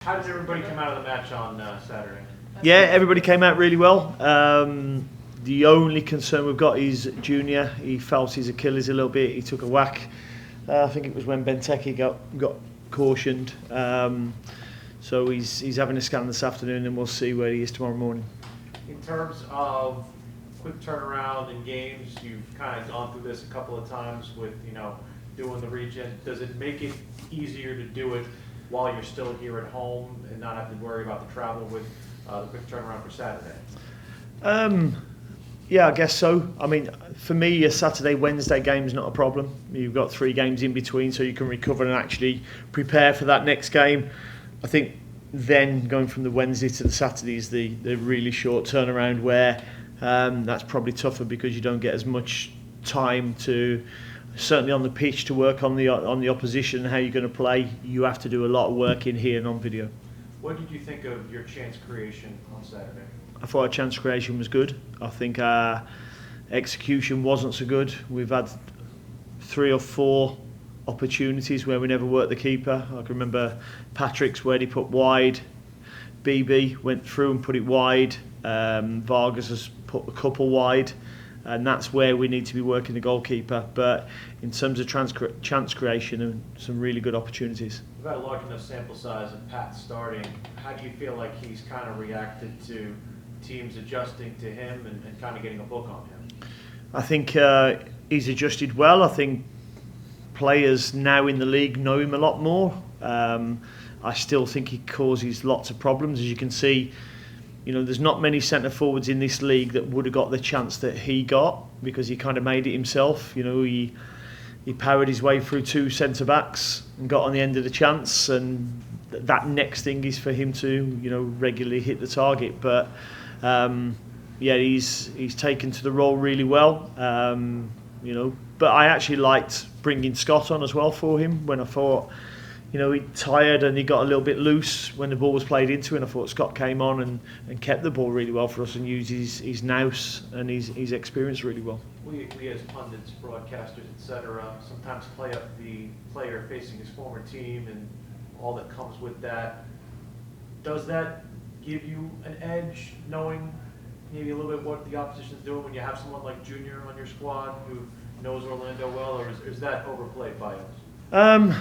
How did everybody come out of the match on Saturday? Yeah, everybody came out really well. The only concern we've got is Junior. He felt his Achilles a little bit. He took a whack. I think it was when Benteke got cautioned. So he's having a scan this afternoon, and we'll see where he is tomorrow morning. In terms of quick turnaround in games, you've kind of gone through this a couple of times with doing the region. Does it make it easier to do it while you're still here at home and not have to worry about the travel with the quick turnaround for Saturday? Yeah, I guess so. I mean, for me, a Saturday-Wednesday game is not a problem. You've got 3 games in between, so you can recover and actually prepare for that next game. I think then going from the Wednesday to the Saturday is the really short turnaround where that's probably tougher because you don't get as much time to, certainly on the pitch, to work on the opposition and how you're going to play. You have to do a lot of work in here and on video. What did you think of your chance creation on Saturday? I thought our chance creation was good. I think our execution wasn't so good. We've had 3 or 4 opportunities where we never worked the keeper. I can remember Patrick's where he put wide. BB went through and put it wide. Vargas has put a couple wide. And that's where we need to be working the goalkeeper. But in terms of chance creation, and some really good opportunities. We've got a large enough sample size of Pat starting. How do you feel like he's kind of reacted to teams adjusting to him and kind of getting a book on him? I think he's adjusted well. I think players now in the league know him a lot more. I still think he causes lots of problems. As you can see, there's not many centre forwards in this league that would have got the chance that he got because he kind of made it himself. He powered his way through 2 centre backs and got on the end of the chance, and that next thing is for him to regularly hit the target. But yeah, he's taken to the role really well. But I actually liked bringing Scott on as well for him when I thought he tired and he got a little bit loose when the ball was played into him. I thought Scott came on and kept the ball really well for us and used his nous and his experience really well. We as pundits, broadcasters, etc., sometimes play up the player facing his former team and all that comes with that. Does that give you an edge, knowing maybe a little bit what the opposition is doing when you have someone like Junior on your squad who knows Orlando well, or is that overplayed by us?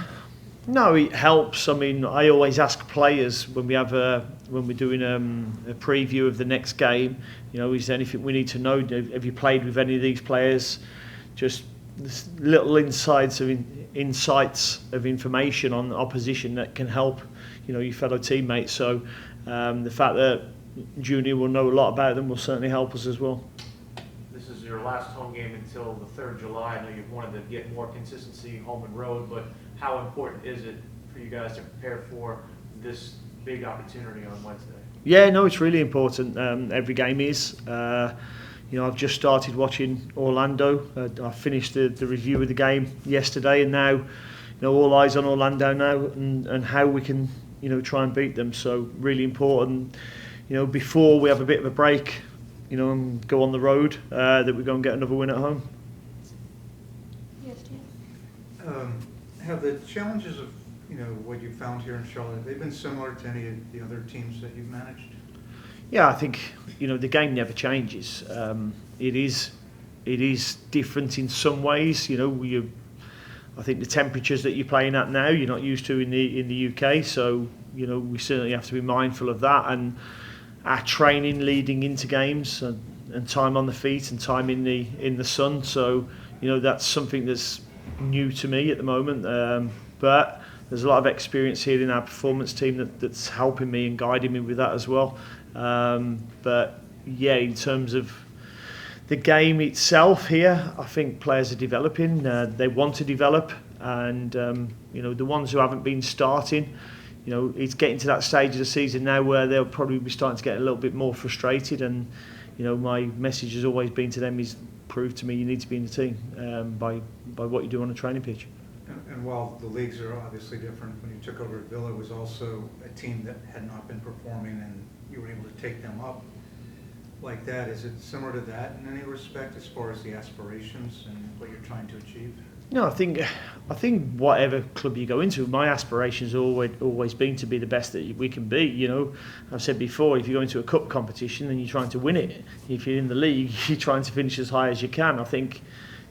No, it helps. I mean, I always ask players when we're doing a preview of the next game, is there anything we need to know? Have you played with any of these players? Just little insights of information on opposition that can help, your fellow teammates. So the fact that Junior will know a lot about them will certainly help us as well. This is your last home game until the 3rd of July. I know you've wanted to get more consistency home and road, but how important is it for you guys to prepare for this big opportunity on Wednesday? Yeah, no, it's really important. Every game is. I've just started watching Orlando. I finished the review of the game yesterday, and now, all eyes on Orlando now and how we can, try and beat them. So really important. Before we have a bit of a break, and go on the road, that we go and get another win at home. Yes, Jim. Have the challenges of what you found here in Charlotte, have they been similar to any of the other teams that you've managed? Yeah, I think the game never changes. It is different in some ways. I think the temperatures that you're playing at now, you're not used to in the UK. So we certainly have to be mindful of that, and our training leading into games and time on the feet and time in the sun. So that's something that's new to me at the moment. But there's a lot of experience here in our performance team that's helping me and guiding me with that as well. But yeah, in terms of the game itself here, I think players are developing. They want to develop, and the ones who haven't been starting, it's getting to that stage of the season now where they'll probably be starting to get a little bit more frustrated. And my message has always been to them is, prove to me you need to be in the team by what you do on a training pitch. And while the leagues are obviously different, when you took over at Villa, it was also a team that had not been performing, and you were able to take them up like that. Is it similar to that in any respect as far as the aspirations and what you're trying to achieve? No, I think whatever club you go into, my aspiration's always been to be the best that we can be. You know, I've said before, if you go into a cup competition, then you're trying to win it. If you're in the league, you're trying to finish as high as you can. I think,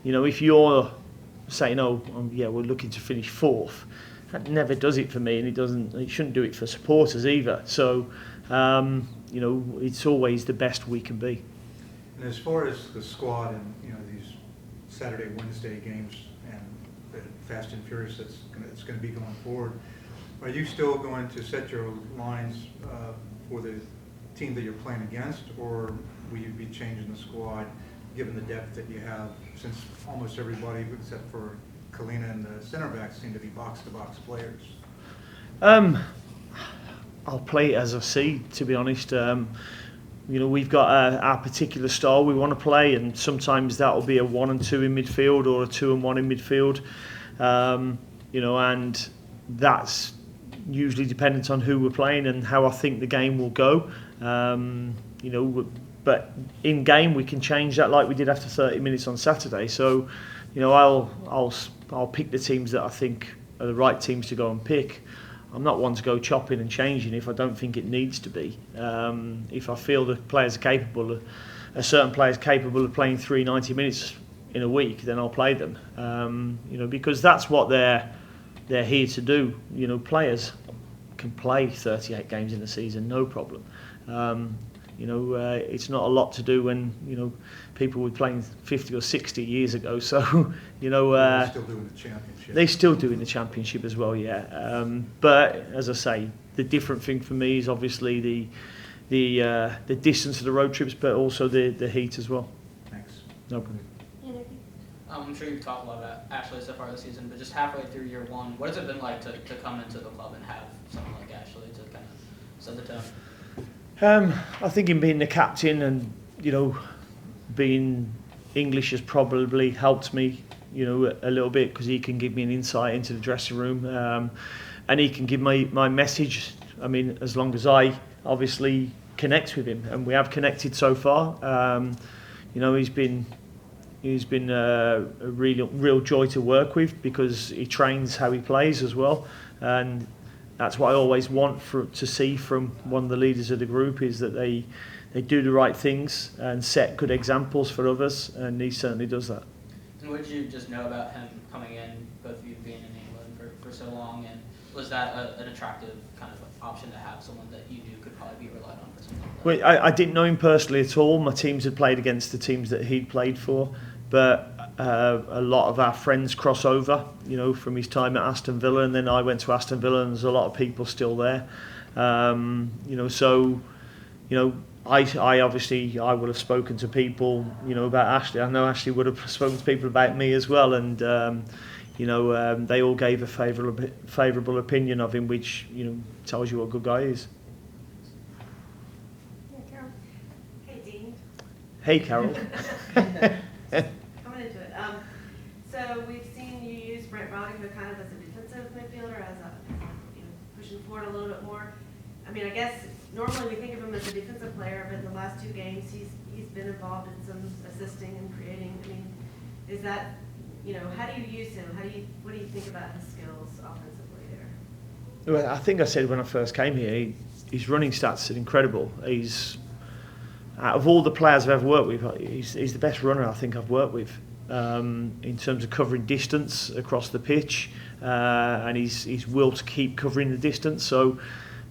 you know, if you're saying, oh, yeah, we're looking to finish fourth, that never does it for me, and it shouldn't do it for supporters either. So, you know, it's always the best we can be. And as far as the squad and, you know, these Saturday, Wednesday games and the fast and furious that's going to be going forward, are you still going to set your lines for the team that you're playing against, or will you be changing the squad given the depth that you have, since almost everybody except for Kalina and the center backs seem to be box-to-box players? I'll play it as I see, to be honest. You know, we've got our particular style we want to play, and sometimes that will be a 1 and 2 in midfield or a 2 and 1 in midfield. You know, and that's usually dependent on who we're playing and how I think the game will go. You know, but in game we can change that, like we did after 30 minutes on Saturday. So, you know, I'll pick the teams that I think are the right teams to go and pick. I'm not one to go chopping and changing if I don't think it needs to be. If I feel the players are capable, a certain player is capable of playing 90 minutes in a week, then I'll play them. You know, because that's what they're here to do. You know, players can play 38 games in a season, no problem. You know, it's not a lot to do when, you know, people were playing 50 or 60 years ago. So, you know, they're still doing the championship. They're still doing the championship as well, yeah. But as I say, the different thing for me is obviously the distance of the road trips, but also the heat as well. Thanks. No problem. I'm sure you've talked a lot about Ashley so far this season, but just halfway through year one, what has it been like to come into the club and have someone like Ashley to kind of set the tone? I think in being the captain and, you know, being English has probably helped me, you know, a little bit, because he can give me an insight into the dressing room, and he can give my message. I mean, as long as I obviously connect with him, and we have connected so far. You know, he's been a real joy to work with, because he trains how he plays as well, and that's what I always want to see from one of the leaders of the group, is that they do the right things and set good examples for others, and he certainly does that. And what did you just know about him coming in, both of you being in England for so long, and was that an attractive kind of option to have someone that you knew could probably be relied on for something like that? Well, I didn't know him personally at all. My teams had played against the teams that he'd played for, but a lot of our friends cross over, you know, from his time at Aston Villa, and then I went to Aston Villa, and there's a lot of people still there. You know, so, you know, I obviously would have spoken to people, you know, about Ashley. I know Ashley would have spoken to people about me as well, and you know, they all gave a favourable opinion of him, which, you know, tells you what a good guy he is. Yeah, Carol. Hey, Dean. Hey, Carol. Coming into it. So we've seen you use Brandt Bronico kind of as a defensive midfielder, as a, you know, pushing forward a little bit more. I mean, I guess normally we think of him as a defensive player, but in the last 2 games he's been involved in some assisting and creating. I mean, is that, you know, how do you use him? What do you think about his skills offensively there? Well, I think I said when I first came here, his running stats are incredible. He's, out of all the players I've ever worked with, he's the best runner I think I've worked with, in terms of covering distance across the pitch, and his will to keep covering the distance. So,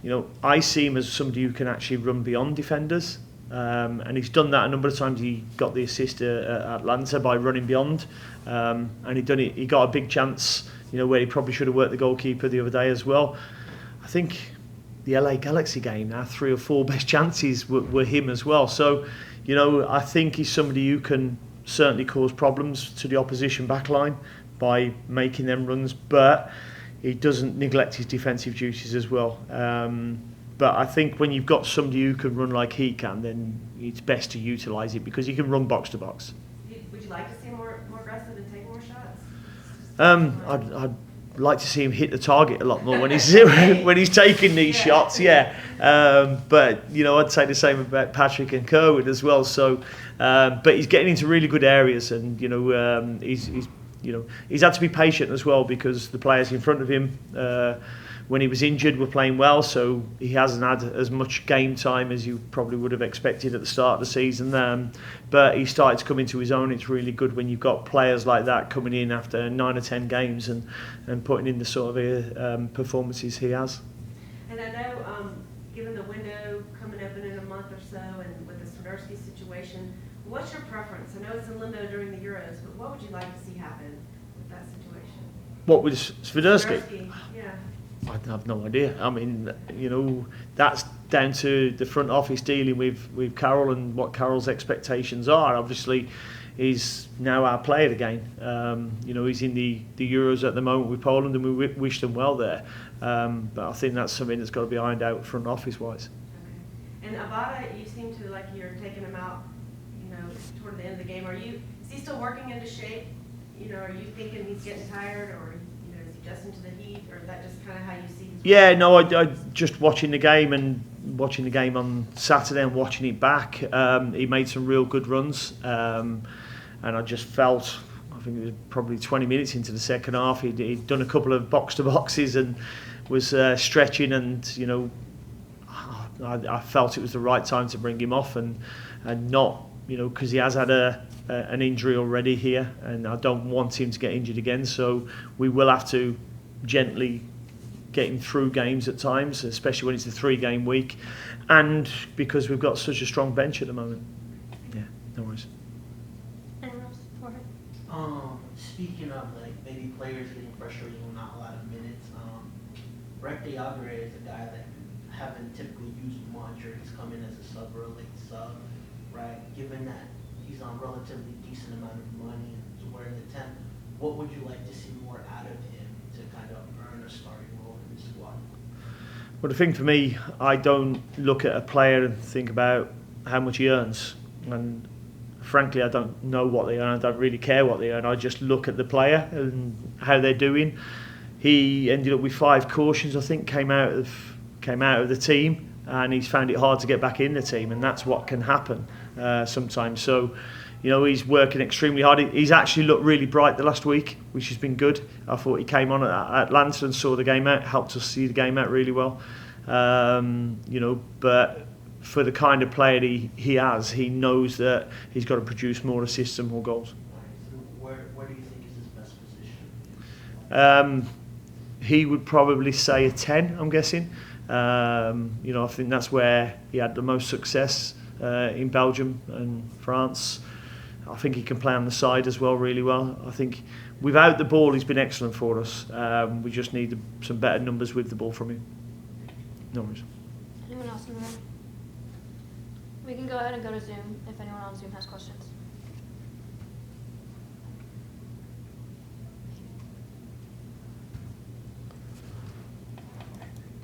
you know, I see him as somebody who can actually run beyond defenders, and he's done that a number of times. He got the assist at Atlanta by running beyond, and he got a big chance, you know, where he probably should have worked the goalkeeper the other day as well. I think the LA Galaxy game, our 3 or 4 best chances were him as well. So, you know, I think he's somebody who can certainly cause problems to the opposition backline by making them runs, but he doesn't neglect his defensive duties as well. But I think when you've got somebody who can run like he can, then it's best to utilise it, because he can run box to box. Would you like to see him more aggressive and take more shots? I'd like to see him hit the target a lot more when he's when he's taking these shots, yeah. But, you know, I'd say the same about Patrick and Kerwood as well. So, but he's getting into really good areas, and, you know, he's he's had to be patient as well because the players in front of him, when he was injured, were playing well, so he hasn't had as much game time as you probably would have expected at the start of the season. But he started to come into his own. It's really good when you've got players like that coming in after 9 or 10 games and putting in the sort of performances he has. And I know, given the window coming open in a month or so, and with the Swiderski situation, what's your preference? I know it's in limbo during the Euros, but what would you like to see happen with that situation? What with Swiderski? Yeah. I have no idea. I mean, that's down to the front office dealing with Carroll and what Carroll's expectations are. Obviously, he's now our player again. He's in the Euros at the moment with Poland, and we wish them well there. But I think that's something that's got to be ironed out front office wise. Okay. And Abada, you seem to like you're taking him out, toward the end of the game. Is he still working into shape? Are you thinking he's getting tired, or is he adjusting to the heat, or is that just kind of how you see his? Yeah, no, I just watching the game on Saturday and watching it back. He made some real good runs, and I just felt, I think it was probably 20 minutes into the second half, he'd done a couple of box to boxes and was stretching, and I felt it was the right time to bring him off and not, because he has had an injury already here, and I don't want him to get injured again. So we will have to gently get him through games at times, especially when it's a 3-game week, and because we've got such a strong bench at the moment. Yeah, no worries. Anyone else? Go ahead. Speaking of maybe players getting frustrated with not a lot of minutes, Brett Diagre is a guy that haven't typically used much, or he's come in as a sub or a late sub, right? Given that he's on relatively decent amount of money and is wearing the 10, what would you like to see more out of him to kind of earn a starting role in the squad? Well, the thing for me, I don't look at a player and think about how much he earns. And frankly, I don't know what they earn. I don't really care what they earn. I just look at the player and how they're doing. He ended up with 5 cautions, I think, came out of the team, and he's found it hard to get back in the team, and that's what can happen sometimes. So, he's working extremely hard. He's actually looked really bright the last week, which has been good. I thought he came on at Atlanta and saw the game out, helped us see the game out really well. But for the kind of player he has, he knows that he's got to produce more assists and more goals. So where do you think is his best position? He would probably say a 10, I'm guessing. I think that's where he had the most success in Belgium and France. I think he can play on the side as well really well. I think without the ball he's been excellent for us. We just need some better numbers with the ball from him. No worries. Anyone else in the room? We can go ahead and go to Zoom if anyone on Zoom has questions.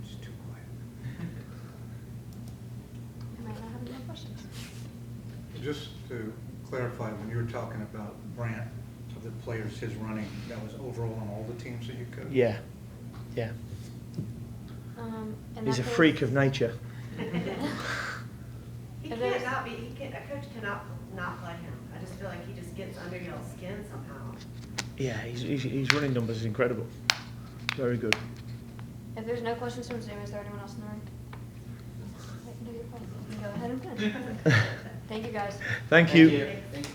It's too quiet. We might not have any more questions. Just to clarify, when you were talking about Brandt, of the players, his running, that was overall on all the teams that you could? Yeah. In He's that a case- freak of nature. He If there's- cannot be. A coach cannot not play him. I just feel like he just gets under y'all's skin somehow. Yeah, his running numbers is incredible. Very good. If there's no questions from Zoom, is there anyone else in the room? You can go ahead and finish. Thank you, guys. Thank you. Thank you.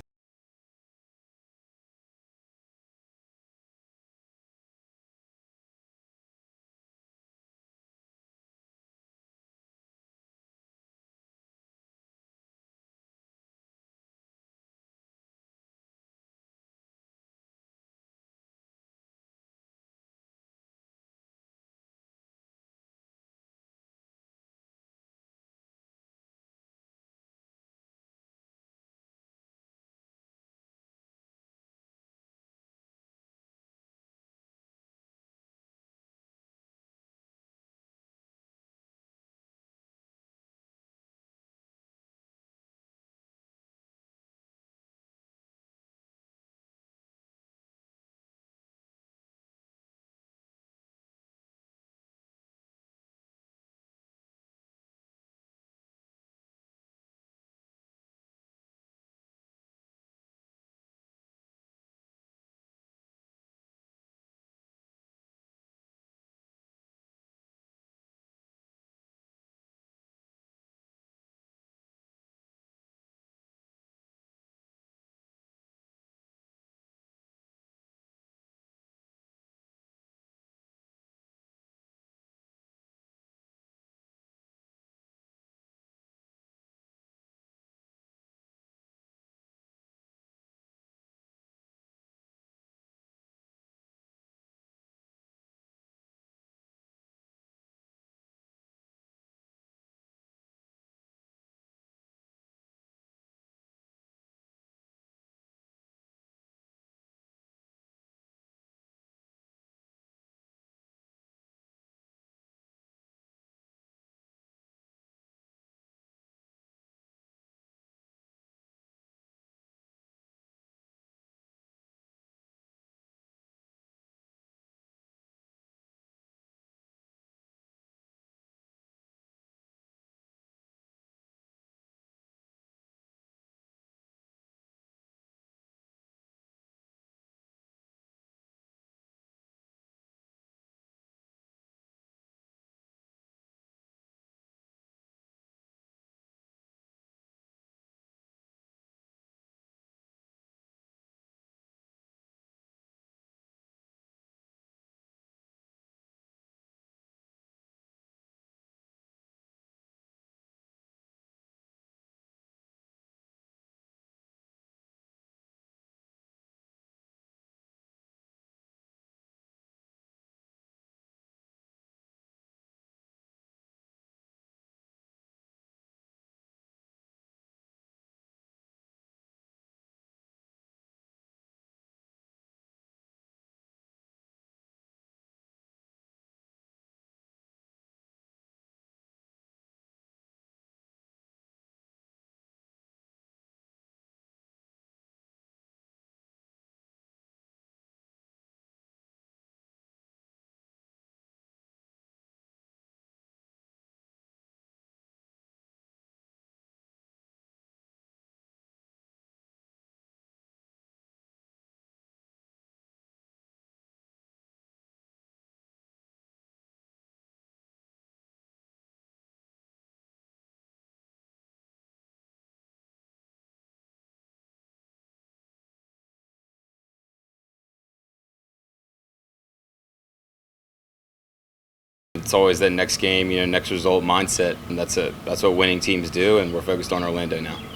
It's always that next game, next result mindset, and that's what winning teams do, and we're focused on Orlando now.